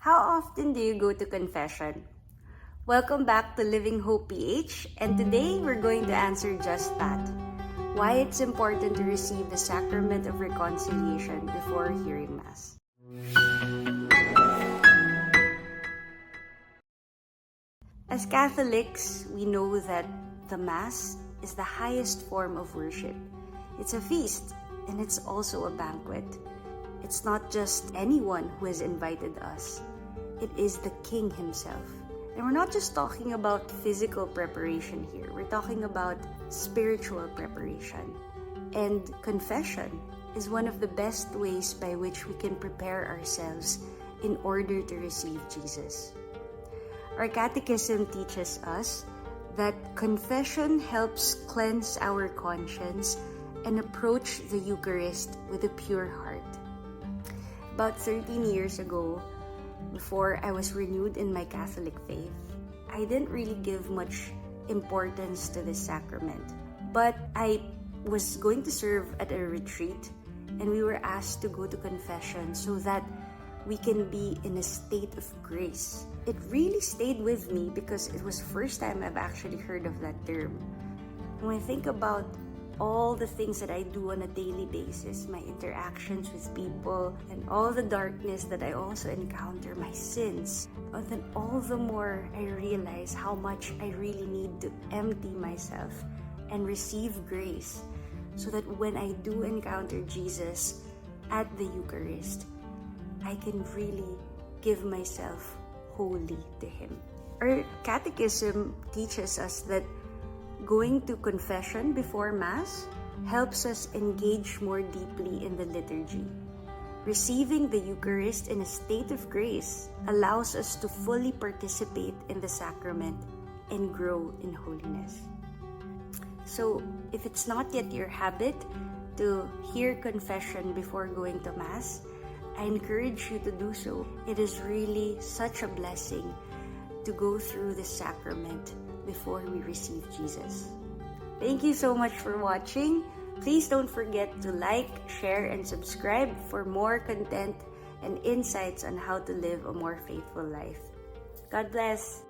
How often do you go to confession? Welcome back to Living Hope PH, and today we're going to answer just that. Why it's important to receive the sacrament of reconciliation before hearing Mass. As Catholics, we know that the Mass is the highest form of worship. It's a feast, and it's also a banquet. It's not just anyone who has invited us. It is the King himself. And we're not just talking about physical preparation here. We're talking about spiritual preparation. And confession is one of the best ways by which we can prepare ourselves in order to receive Jesus. Our catechism teaches us that confession helps cleanse our conscience and approach the Eucharist with a pure heart. About 13 years ago, before I was renewed in my Catholic faith, I didn't really give much importance to this sacrament. But I was going to serve at a retreat, and we were asked to go to confession so that we can be in a state of grace. It really stayed with me because it was the first time I've actually heard of that term. When I think about all the things that I do on a daily basis, my interactions with people, and all the darkness that I also encounter, my sins, and then all the more I realize how much I really need to empty myself and receive grace so that when I do encounter Jesus at the Eucharist, I can really give myself wholly to Him. Our catechism teaches us that going to confession before Mass helps us engage more deeply in the liturgy. Receiving the Eucharist in a state of grace allows us to fully participate in the sacrament and grow in holiness. So, if it's not yet your habit to hear confession before going to Mass, I encourage you to do so. It is really such a blessing to go through the sacrament before we receive Jesus. Thank you so much for watching. Please don't forget to like, share, and subscribe for more content and insights on how to live a more faithful life. God bless.